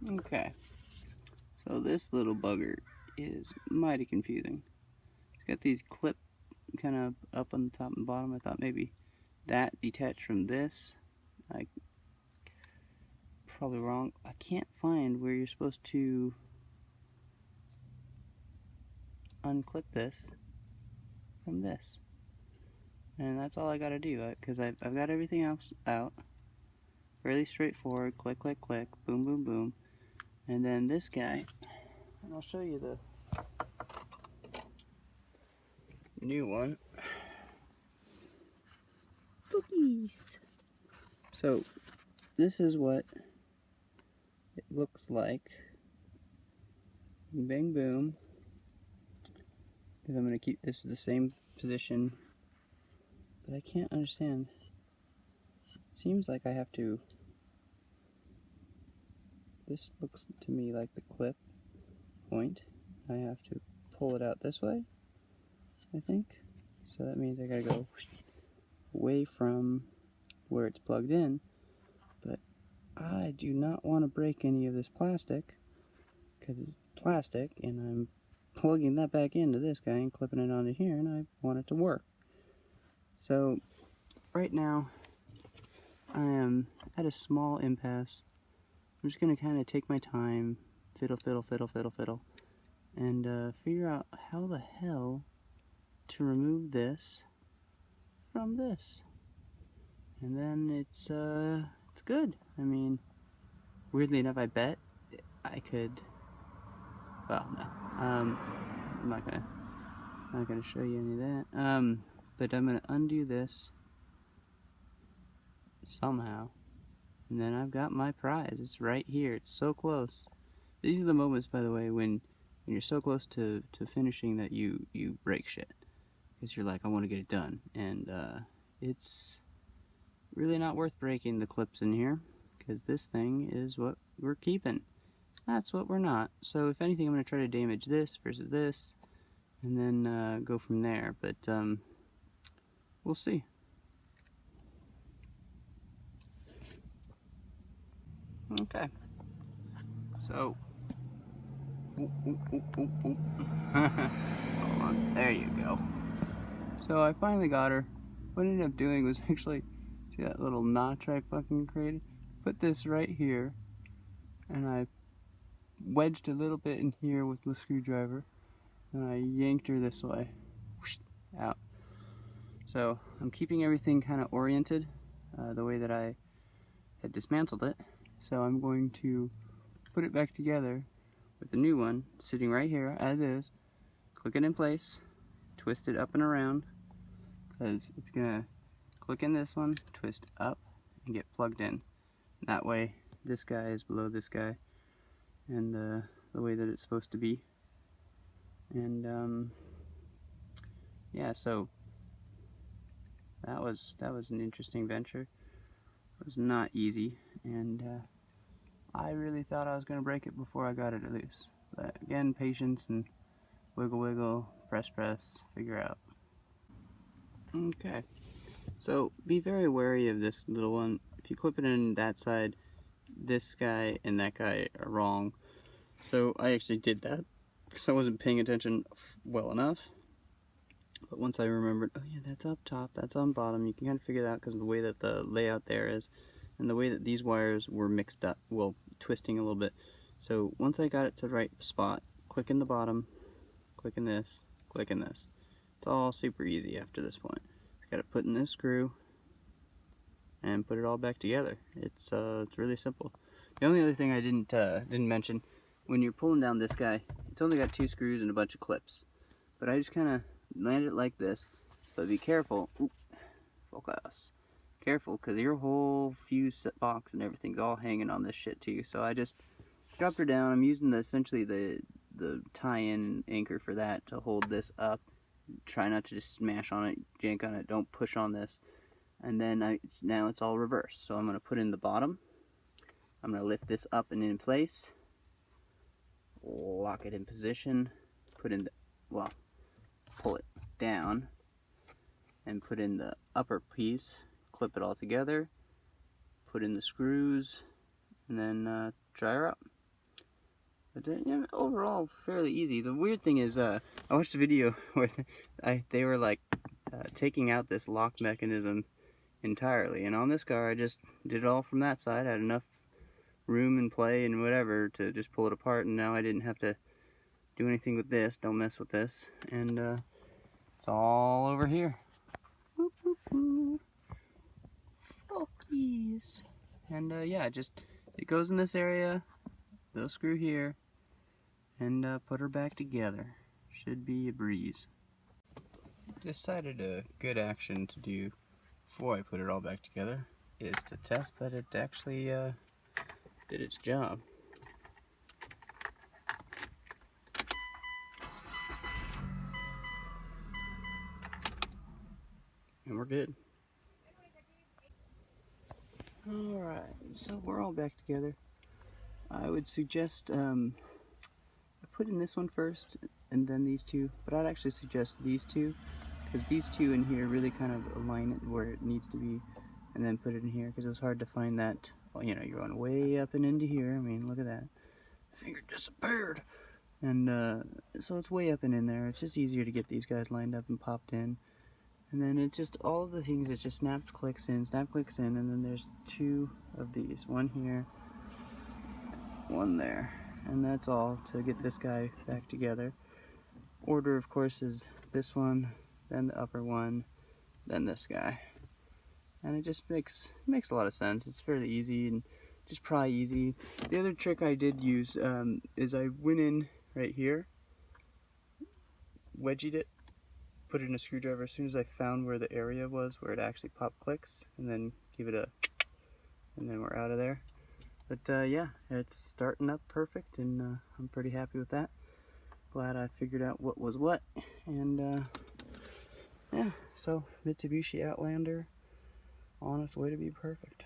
Okay, so this little bugger is mighty confusing. It's got these clip kind of up on the top and bottom. I thought maybe that detached from this. I probably wrong. I can't find where you're supposed to unclip this from this. And that's all I gotta do, because I've got everything else out. Really straightforward, click, click, click, boom, boom, boom. And then this guy, and I'll show you the new one. Cookies! So, this is what it looks like. Bang, boom. Because I'm going to keep this in the same position. But I can't understand. Seems like I have to... This looks to me like the clip point. I have to pull it out this way, I think. So that means I gotta go away from where it's plugged in. But I do not want to break any of this plastic, because it's plastic, and I'm plugging that back into this guy and clipping it onto here, and I want it to work. So right now I am at a small impasse. I'm just going to kind of take my time, fiddle, fiddle, fiddle, fiddle, fiddle, and figure out how the hell to remove this from this. And then it's good. I mean, weirdly enough, I bet I could, well, no, I'm not gonna show you any of that, but I'm gonna undo this somehow. And then I've got my prize. It's right here. It's so close. These are the moments, by the way, when you're so close to finishing that you break shit. Because you're like, I want to get it done. And it's really not worth breaking the clips in here. Because this thing is what we're keeping. That's what we're not. So if anything, I'm going to try to damage this versus this. And then go from there. But we'll see. Okay. So, hold on, there you go. So I finally got her. What I ended up doing was actually, see that little notch I fucking created? Put this right here, and I wedged a little bit in here with the screwdriver, and I yanked her this way, whoosh, out. So I'm keeping everything kind of oriented, the way that I had dismantled it. So I'm going to put it back together with the new one sitting right here as is, click it in place, twist it up and around, because it's gonna click in this one, twist up, and get plugged in. That way this guy is below this guy, and the way that it's supposed to be. And yeah, so that was an interesting venture. It was not easy, and I really thought I was going to break it before I got it loose. But again, patience and wiggle wiggle, press press, figure out. Okay, so be very wary of this little one. If you clip it in that side, this guy and that guy are wrong. So I actually did that because I wasn't paying attention well enough. But once I remembered, oh yeah, that's up top, that's on bottom, you can kind of figure that out because of the way that the layout there is. And the way that these wires were mixed up, well, twisting a little bit. So once I got it to the right spot, click in the bottom, click in this, click in this. It's all super easy after this point. Just gotta put in this screw and put it all back together. It's really simple. The only other thing I didn't mention, when you're pulling down this guy, it's only got 2 screws and a bunch of clips. But I just kind of land it like this. But be careful. Oop, focus. Careful, because your whole fuse box and everything's all hanging on this shit too. So I just dropped her down. I'm using essentially the tie-in anchor for that to hold this up. Try not to just smash on it, jank on it. Don't push on this. And then now it's all reversed. So I'm going to put in the bottom. I'm going to lift this up and in place. Lock it in position. Put in the, well, pull it down. And put in the upper piece. Clip it all together, put in the screws, and then try her out. But yeah, overall, fairly easy. The weird thing is, I watched a video where they were like taking out this lock mechanism entirely, and on this car I just did it all from that side. I had enough room and play and whatever to just pull it apart, and now I didn't have to do anything with this. Don't mess with this, and it's all over here. Boop, boop, boop. Oh, yes. And yeah, it goes in this area. They'll screw here and put her back together. Should be a breeze. Decided a good action to do before I put it all back together is to test that it actually did its job. And we're good. Alright, so we're all back together. I would suggest I put in this one first and then these two, but I'd actually suggest these two, because these two in here really kind of align it where it needs to be, and then put it in here, because it was hard to find that. Well, you know, you're going way up and into here. I mean, look at that. Finger disappeared. And so it's way up and in there. It's just easier to get these guys lined up and popped in. And then it's just all of the things, it just snap clicks in, and then there's two of these. One here, one there. And that's all to get this guy back together. Order, of course, is this one, then the upper one, then this guy. And it just makes a lot of sense. It's fairly easy and just pry easy. The other trick I did use is I went in right here, wedged it, put it in a screwdriver as soon as I found where the area was where it actually pop clicks, and then give it a, and then we're out of there. But yeah, it's starting up perfect, and I'm pretty happy with that. Glad I figured out what was what, and yeah, so Mitsubishi Outlander on its way to be perfect.